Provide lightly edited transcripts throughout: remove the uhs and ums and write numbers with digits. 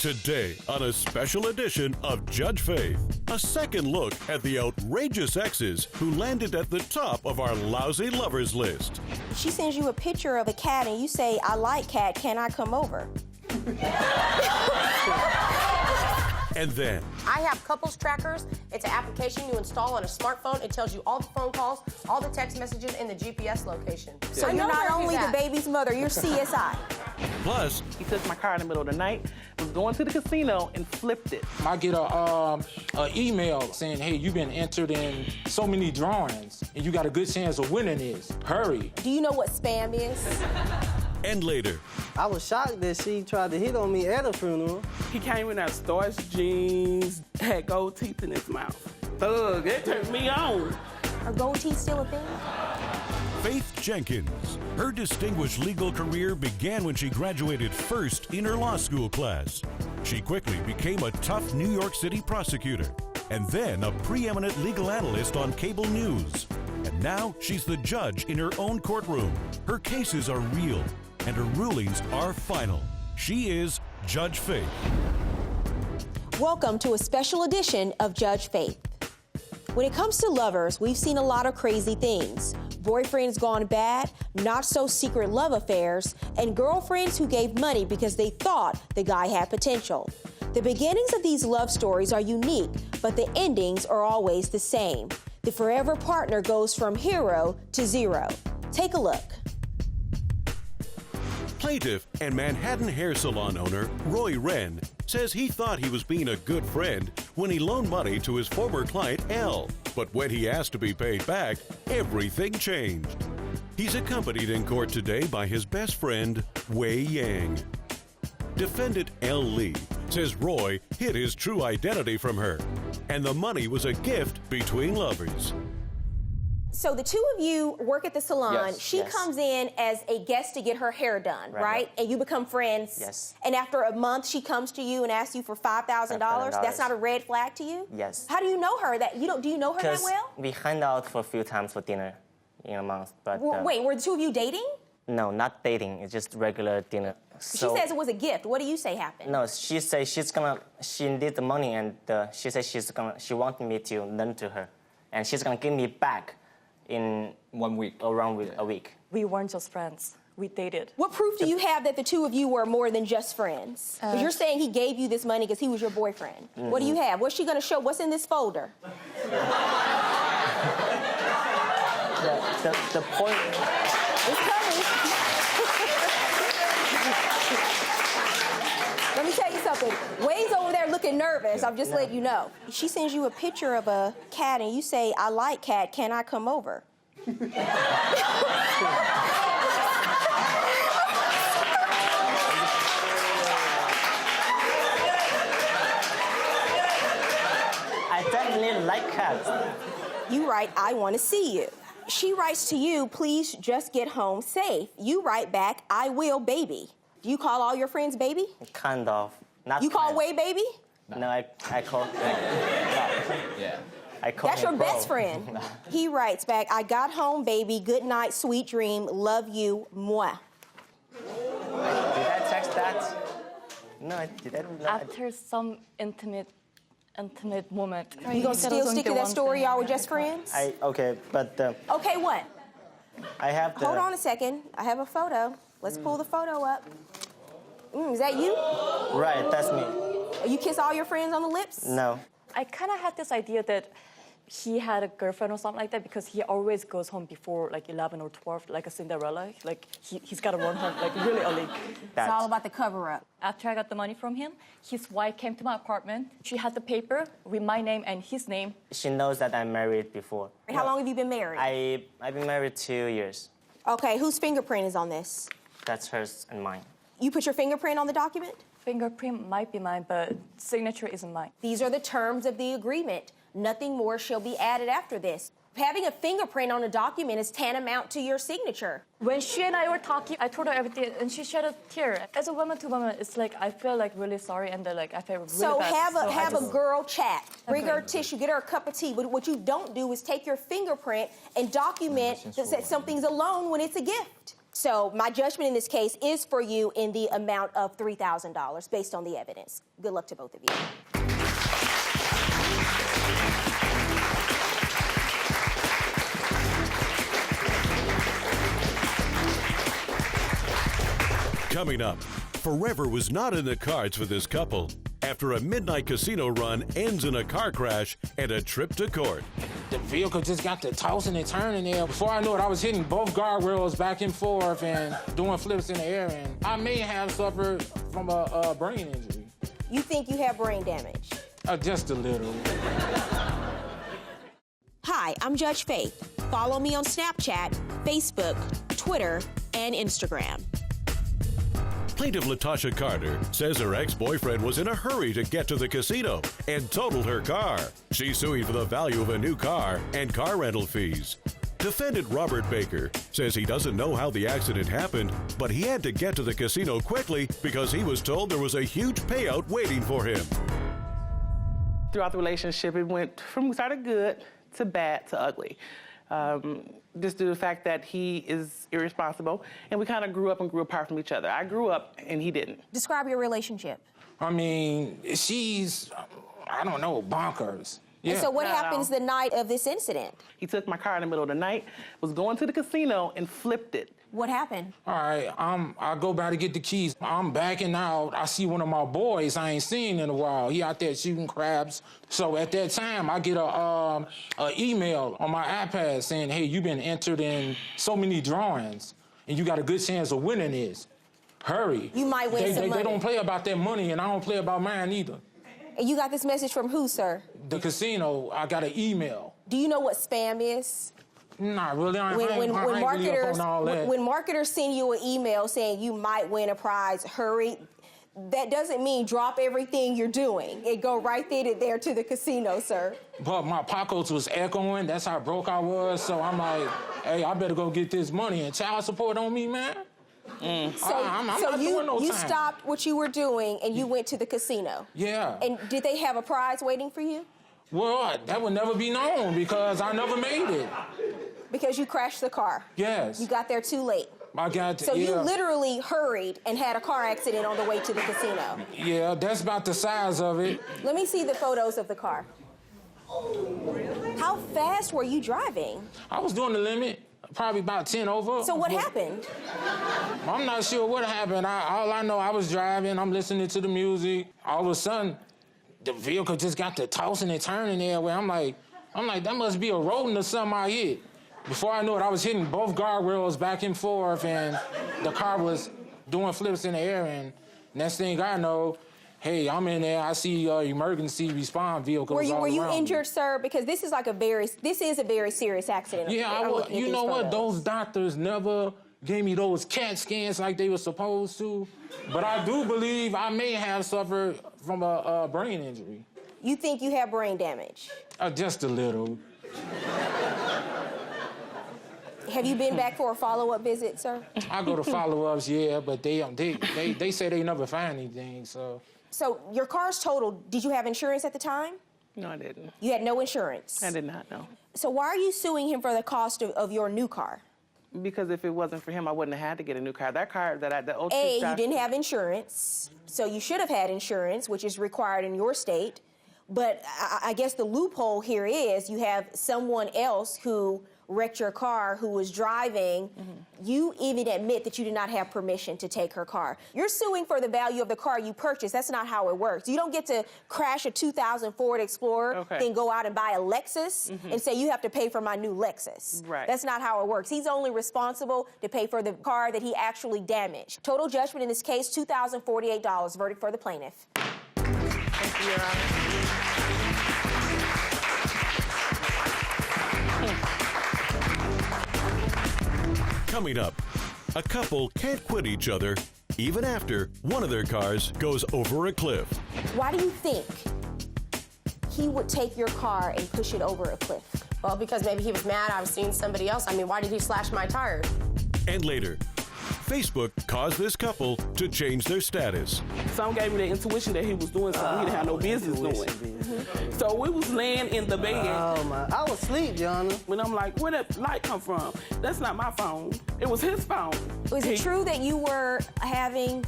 Today, on a special edition of Judge Faith, a second look at the outrageous exes who landed at the top of our lousy lovers list. She sends you a picture of a cat and you say, "I like cat, can I come over?" And then, I have couples trackers. It's an application you install on a smartphone. It tells you all the phone calls, all the text messages, and the GPS location. So you're not only the baby's mother, you're CSI. plus, He took my car in the middle of the night, was going to the casino, and flipped it. I get a email saying, "Hey, you've been entered in so many drawings, and you got a good chance of winning this. Hurry." Do you know what spam is? and later, I was shocked that she tried to hit on me at a funeral. He came in there, starched jeans, had gold teeth in his mouth. Thug, that turned me on. Are gold teeth still a thing? Faith Jenkins. Her distinguished legal career began when she graduated first in her law school class. She quickly became a tough New York City prosecutor and then a preeminent legal analyst on cable news. And now she's the judge in her own courtroom. Her cases are real and her rulings are final. She is Judge Faith. Welcome to a special edition of Judge Faith. When it comes to lovers, we've seen a lot of crazy things. Boyfriends gone bad, not so secret love affairs, and girlfriends who gave money because they thought the guy had potential. The beginnings of these love stories are unique, but the endings are always the same. The forever partner goes from hero to zero. Take a look. Plaintiff and Manhattan hair salon owner Roy Wren says he thought he was being a good friend when he loaned money to his former client Elle. But when he asked to be paid back, everything changed. He's accompanied in court today by his best friend, Wei Yang. Defendant Elle Lee says Roy hid his true identity from her, and the money was a gift between lovers. So the two of you work at the salon. Yes, She yes. comes in as a guest to get her hair done, right? And you become friends. Yes. And after a month, she comes to you and asks you for $5,000. That's not a red flag to you? Yes. How do you know her? Do you know her that Because well? we hang out for a few times for dinner in a month. But Wait, were the two of you dating? no, not dating. It's just regular dinner. So, She says it was a gift. What do you say happened? no. She says she need the money, and she says she wanted me to lend to her, and she's gonna give me back in 1 week. around a week. We weren't just friends. We dated. What proof do you have that the two of you were more than just friends? Because you're saying he gave you this money because he was your boyfriend. Mm-hmm. What do you have? What's she going to show? What's in this folder? The point. It's coming. Let me tell you something. Way's over there looking nervous. I'm just letting you know. She sends you a picture of a cat and you say, "I like cat, can I come over?" I definitely like cats. You write, "I want to see you." She writes to you, "Please just get home safe." You write back, "I will, baby." Do you call all your friends baby? Kind of. Not. You call kind. Way baby? No, I call. Yeah. I call That's him your bro. best friend. He writes back, "I got home, baby. Good night, sweet dream. Love you, moi." Did I text that? No, I didn't. After some intimate moment. You gonna still stick to that story? Y'all were just friends? Okay, but Okay, what? I have the. Hold on a second. I have a photo. Let's pull the photo up. Is that you? Right, that's me. You kiss all your friends on the lips? No. I kind of had this idea that he had a girlfriend or something like that because he always goes home before like 11 or 12, like a Cinderella. Like he's got to run home like really early. It's all about the cover-up. After I got the money from him, his wife came to my apartment. She had the paper with my name and his name. She knows that I'm married before. How long have you been married? I've been married 2 years. Okay, whose fingerprint is on this? That's hers and mine. You put your fingerprint on the document? Fingerprint might be mine, but signature isn't mine. These are the terms of the agreement. Nothing more shall be added after this. Having a fingerprint on a document is tantamount to your signature. When she and I were talking, I told her everything, and she shed a tear. As a woman to woman, it's like I feel like really sorry, and then like I feel really So bad. have a girl chat. Bring Okay. her a tissue, get her a cup of tea. But what you don't do is take your fingerprint and document that something's a loan when it's a gift. So my judgment in this case is for you in the amount of $3,000 based on the evidence. Good luck to both of you. Coming up, forever was not in the cards for this couple after a midnight casino run ends in a car crash and a trip to court. The vehicle just got to tossing and turning there. Before I knew it, I was hitting both guardrails back and forth and doing flips in the air, and I may have suffered from a brain injury. You think you have brain damage? Just a little. Hi, I'm Judge Faith. Follow me on Snapchat, Facebook, Twitter, and Instagram. Plaintiff Latasha Carter says her ex-boyfriend was in a hurry to get to the casino and totaled her car. She's suing for the value of a new car and car rental fees. Defendant Robert Baker says he doesn't know how the accident happened, but he had to get to the casino quickly because he was told there was a huge payout waiting for him. Throughout the relationship, it started good to bad to ugly. Just due to the fact that he is irresponsible, and we kind of grew up and grew apart from each other. I grew up, and he didn't. Describe your relationship. I mean, she's, I don't know, bonkers. Yeah. And so what happens the night of this incident? He took my car in the middle of the night, was going to the casino, and flipped it. What happened? All right, I go by to get the keys. I'm backing out. I see one of my boys I ain't seen in a while. He out there shooting crabs. So at that time, I get a email on my iPad saying, hey, you've been entered in so many drawings, and you got a good chance of winning this. Hurry. You might win some money. They don't play about their money, and I don't play about mine either. And you got this message from who, sir? The casino. I got an email. Do you know what spam is? Not really. When marketers send you an email saying you might win a prize, hurry, that doesn't mean drop everything you're doing. It go right there to the casino, sir. But my pockets was echoing. That's how broke I was. So I'm like, hey, I better go get this money. And child support on me, man. I'm not doing no you time. Stopped what you were doing and you went to the casino. Yeah. And did they have a prize waiting for you? Well, that would never be known because I never made it. Because you crashed the car. Yes. You got there too late. I got So you literally hurried and had a car accident on the way to the casino. Yeah, that's about the size of it. Let me see the photos of the car. How fast were you driving? I was doing the limit, probably about 10 over. So what happened? I'm not sure what happened. All I know, I was driving, I'm listening to the music. All of a sudden, the vehicle just got to tossing and turning there where I'm like, that must be a rodent or something I hit. Before I knew it, I was hitting both guardrails back and forth, and the car was doing flips in the air, and next thing I know, hey, I'm in there, I see emergency response vehicles all Were you around injured, me. Sir? Because this is a very serious accident. Yeah, you know what? Those doctors never gave me those CAT scans like they were supposed to, but I do believe I may have suffered from a brain injury. You think you have brain damage? Just a little. Have you been back for a follow-up visit, sir? I go to follow-ups, yeah, but they say they never find anything, so. So your car's totaled. Did you have insurance at the time? No, I didn't. You had no insurance? I did not, no. So why are you suing him for the cost of your new car? Because if it wasn't for him, I wouldn't have had to get a new car. That car the old you didn't have insurance, so you should have had insurance, which is required in your state. But I guess the loophole here is you have someone else who wrecked your car, who was driving. You even admit that you did not have permission to take her car. You're suing for the value of the car you purchased. That's not how it works. You don't get to crash a 2000 Ford Explorer, then go out and buy a Lexus and say you have to pay for my new Lexus. Right. That's not how it works. He's only responsible to pay for the car that he actually damaged. Total judgment in this case, $2,048. Verdict for the plaintiff. Thank you, Your Honor. Coming up, a couple can't quit each other even after one of their cars goes over a cliff. Why do you think he would take your car and push it over a cliff? Well, because maybe he was mad I was seeing somebody else. I mean, why did he slash my tires? And later, Facebook caused this couple to change their status. Some gave me the intuition that he was doing something he didn't have no business doing. So we was laying in the bed. Oh my! I was asleep, Jonna. When I'm like, where that light come from? That's not my phone. It was his phone. Was it true that you were having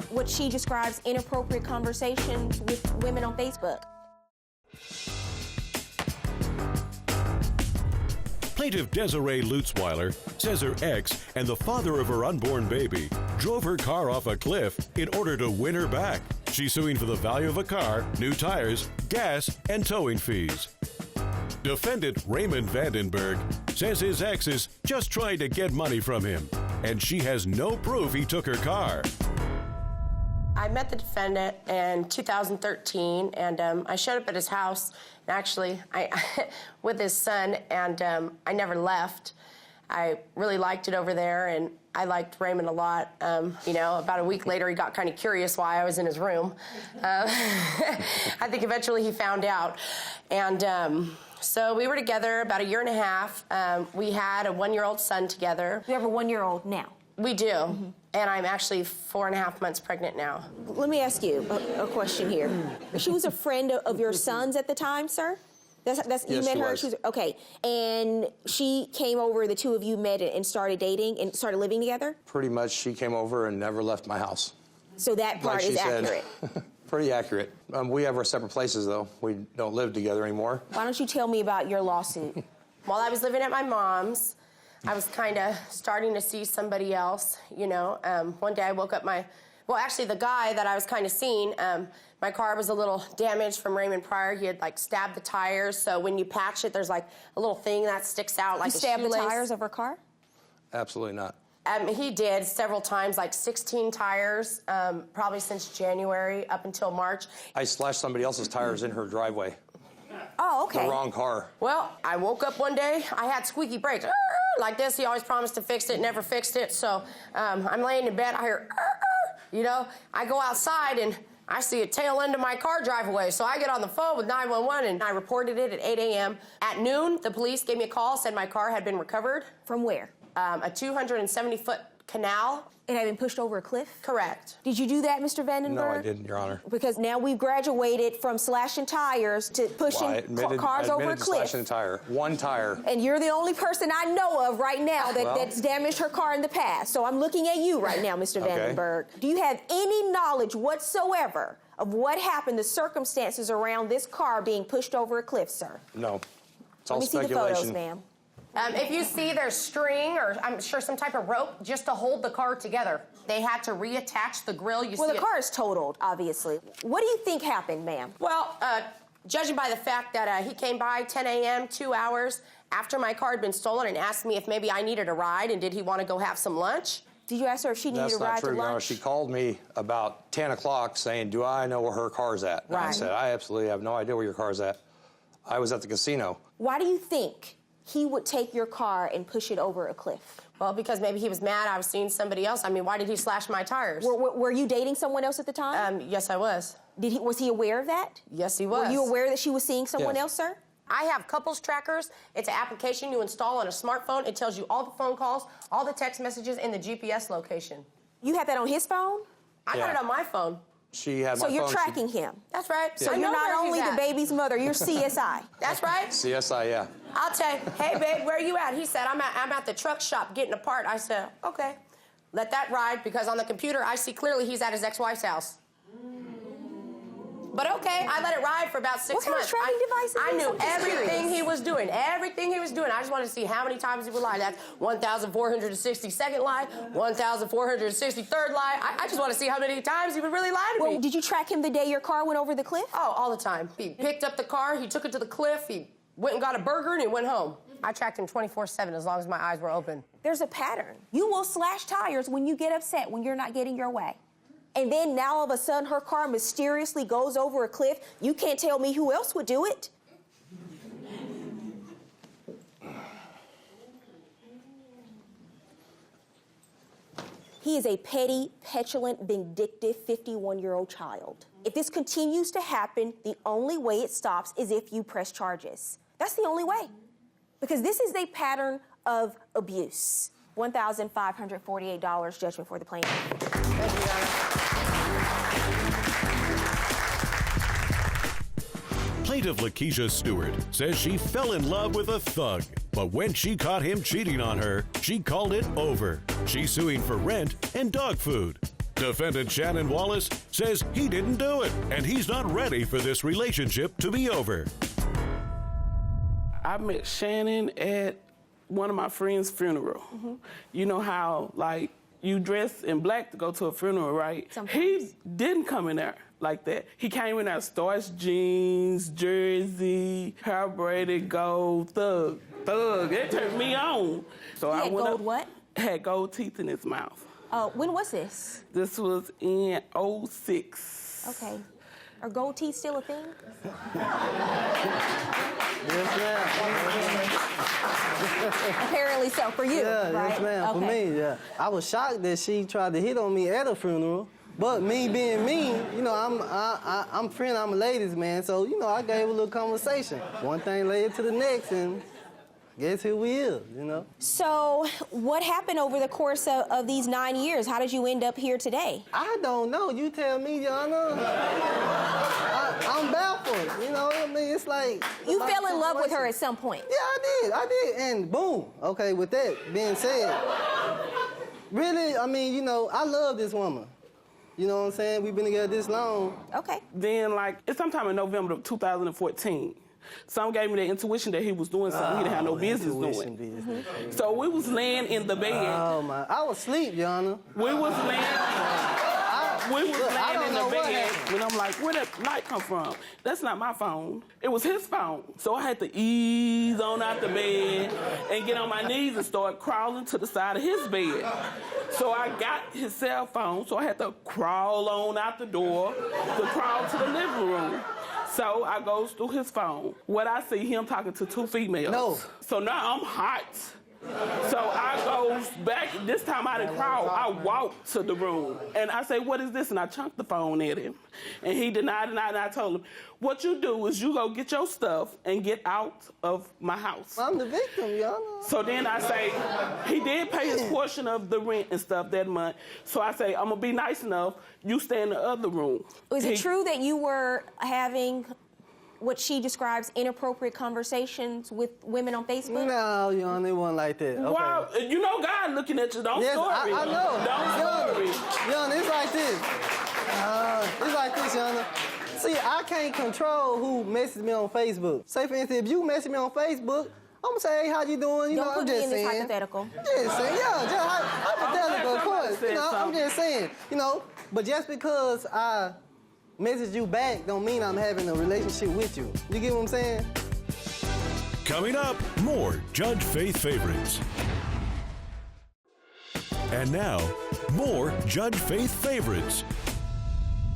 what she describes inappropriate conversations with women on Facebook? Plaintiff Desiree Lutzweiler says her ex and the father of her unborn baby drove her car off a cliff in order to win her back. She's suing for the value of a car, new tires, gas, and towing fees. Defendant Raymond Vandenberg says his ex is just trying to get money from him, and she has no proof he took her car. I met the defendant in 2013, and I showed up at his house, and actually, with his son, and I never left. I really liked it over there, and I liked Raymond a lot. You know, about a week later, he got kind of curious why I was in his room. I think eventually he found out. And so we were together about 1.5 years. We had a 1-year-old son together. You have a 1-year-old now? We do. Mm-hmm. And I'm actually 4.5 months pregnant now. Let me ask you a question here. She was a friend of your son's at the time, sir? That's you yes, met she her? was. She was, okay. And she came over, the two of you met and started dating and started living together? Pretty much, she came over and never left my house. So that part Like she is said. accurate? Pretty accurate. We have our separate places, though. We don't live together anymore. Why don't you tell me about your lawsuit? While I was living at my mom's, I was kind of starting to see somebody else, you know. One day I woke up well, actually the guy that I was kind of seeing, my car was a little damaged from Raymond Pryor. He had like stabbed the tires, so when you patch it, there's like a little thing that sticks out like a stabbed shoelace. the tires of her car? Absolutely not. He did several times, like 16 tires, probably since January up until March. I slashed somebody else's tires in her driveway. Oh, okay. The wrong car. Well, I woke up one day, I had squeaky brakes. Like this, he always promised to fix it, never fixed it. So I'm laying in bed, I hear, you know, I go outside and I see a tail end of my car drive away. So I get on the phone with 911 and I reported it at 8 a.m. At noon, the police gave me a call, said my car had been recovered. From where? A 270-foot canal. It had been pushed over a cliff? Correct. Did you do that, Mr. Vandenberg? No, I didn't, Your Honor. Because now we've graduated from slashing tires to pushing cars over a cliff. Slashing a tire. One tire. And you're the only person I know of right now that's damaged her car in the past. So I'm looking at you right now, Mr. Vandenberg. Do you have any knowledge whatsoever of what happened, the circumstances around this car being pushed over a cliff, sir? No. It's all Let me see the speculation. photos, ma'am. If you see there's string or I'm sure some type of rope just to hold the car together. They had to reattach the grill. Well, the car is totaled, obviously. What do you think happened, ma'am? Well, judging by the fact that he came by 10 a.m., 2 hours after my car had been stolen and asked me if maybe I needed a ride and did he want to go have some lunch. Did you ask her if she needed a ride to lunch? That's not true, Your Honor. She called me about 10 o'clock saying, do I know where her car's at? And I said, I absolutely have no idea where your car's at. I was at the casino. Why do you think he would take your car and push it over a cliff? Well, because maybe he was mad I was seeing somebody else. I mean, why did he slash my tires? Were you dating someone else at the time? Yes, I was. Was he aware of that? Yes, he was. Were you aware that she was seeing someone else, sir? I have couples trackers. It's an application you install on a smartphone. It tells you all the phone calls, all the text messages, and the GPS location. You had that on his phone? I got it on my phone. She had my So you're phone. tracking him? That's right. So you're not only the baby's mother, you're CSI. That's right. CSI, yeah. I'll tell you, hey, babe, where are you at? He said, I'm at the truck shop getting a part. I said, okay, let that ride, because on the computer, I see clearly he's at his ex-wife's house. But okay, I let it ride for about 6 months. What kind of tracking device is I this? knew I'm just everything curious. he was doing, everything he was doing. I just wanted to see how many times he would lie. That's 1,462nd lie, 1,463rd lie. I just want to see how many times he would really lie to me. Did you track him the day your car went over the cliff? Oh, all the time. He picked up the car, he took it to the cliff, he went and got a burger, and he went home. I tracked him 24/7 as long as my eyes were open. There's a pattern. You will slash tires when you get upset, when you're not getting your way. And then now all of a sudden her car mysteriously goes over a cliff. You can't tell me who else would do it. He is a petty, petulant, vindictive 51-year-old child. If this continues to happen, the only way it stops is if you press charges. That's the only way. Because this is a pattern of abuse. $1,548 judgment for the plaintiff. Thank you, Your Honor. Plaintiff Lakeisha Stewart says she fell in love with a thug, but when she caught him cheating on her, she called it over. She's suing for rent and dog food. Defendant Shannon Wallace says he didn't do it, and he's not ready for this relationship to be over. I met Shannon at one of my friend's funeral. You know how, like, you dress in black to go to a funeral, right? Sometimes. He didn't come in there like that. He came in there starched jeans, jersey, hair braided, gold, thug. It turned me on. So He I had went gold up, what? Had gold teeth in his mouth. When was this? This was in 06. Okay. Are gold teeth still a thing? Yes, ma'am. Apparently so, for you, Yeah, right? yes, ma'am. For me, yeah. I was shocked that she tried to hit on me at a funeral. But me being me, you know, I'm a ladies' man, so, you know, I gave a little conversation. One thing led to the next, and guess here we is, you know? So what happened over the course of these 9 years? How did you end up here today? I don't know. You tell me, Your Honor. I'm baffled, you know? I mean, it's like... You fell in love with her at some point. Yeah, I did. And boom. Okay, with that being said, really, I mean, you know, I love this woman. You know what I'm saying? We've been together this long. Okay. Then, like, it's sometime in November of 2014. Some gave me the intuition that he was doing something he didn't have no business doing. So we was laying in the bed. Oh, my. I was asleep, Your Honor. We was laying in the bed. And I'm like, where did light come from? That's not my phone. It was his phone. So I had to ease on out the bed and get on my knees and start crawling to the side of his bed. So I got his cell phone, so I had to crawl on out the door to crawl to the living room. So I goes through his phone. What I see him talking to two females. No. So now I'm hot. So I goes back. This time I didn't crawl. I walked to the room. And I say, what is this? And I chunked the phone at him. And he denied, and I told him, what you do is you go get your stuff and get out of my house. I'm the victim, Your Honor. So then I say, he did pay his portion of the rent and stuff that month. So I say, I'm going to be nice enough. You stay in the other room. Was it true that you were having what she describes inappropriate conversations with women on Facebook? No, Your Honor, it wasn't like that. Okay. Well, you know God looking at you. Don't yes, story. I know. Don't story. Your Honor, it's like this. It's like this, Your Honor. See, I can't control who messages me on Facebook. Say, for instance, if you message me on Facebook, I'm gonna say, hey, how you doing? You Don't know, put I'm me just in this saying. hypothetical. Just saying, yeah, just hypothetical, of course. You know, I'm something. just saying, you know, but just because I message you back don't mean I'm having a relationship with you. You get what I'm saying? Coming up, more Judge Faith favorites. And now, more Judge Faith favorites.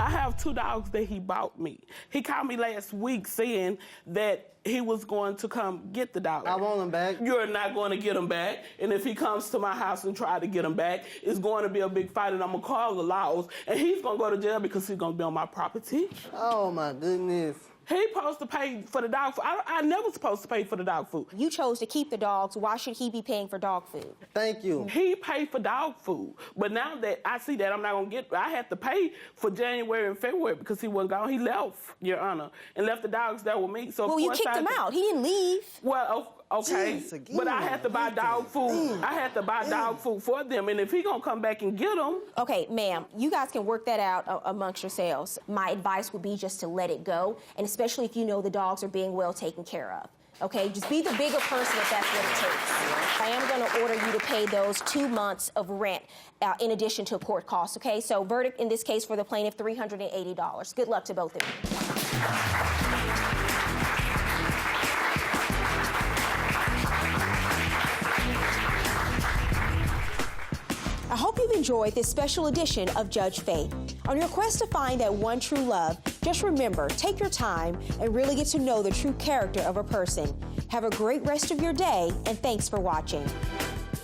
I have 2 dogs that he bought me. He called me last week saying that he was going to come get the dog. I want him back. You're not going to get him back. And if he comes to my house and try to get him back, it's going to be a big fight, and I'm going to call the laws. And he's going to go to jail because he's going to be on my property. Oh, my goodness. He supposed to pay for the dog food. I never supposed to pay for the dog food. You chose to keep the dogs. Why should he be paying for dog food? Thank you. He paid for dog food. But now that I see that I'm not going to get, I had to pay for January and February because he wasn't gone. He left, Your Honor, and left the dogs there with me. So Well, you kicked him out. He didn't leave. Well, okay, Jeez, again. but I had to buy dog food. I had to buy dog food for them, and if he gonna come back and get them. Okay, ma'am, you guys can work that out amongst yourselves. My advice would be just to let it go, and especially if you know the dogs are being well taken care of. Okay, just be the bigger person if that's what it takes. I am going to order you to pay those 2 months of rent in addition to court costs, okay? So verdict in this case for the plaintiff, $380. Good luck to both of you. I hope you've enjoyed this special edition of Judge Faith. On your quest to find that one true love, just remember, take your time and really get to know the true character of a person. Have a great rest of your day, and thanks for watching.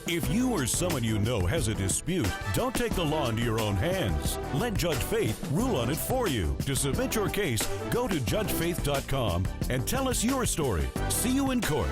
If you or someone you know has a dispute, don't take the law into your own hands. Let Judge Faith rule on it for you. To submit your case, go to judgefaith.com and tell us your story. See you in court.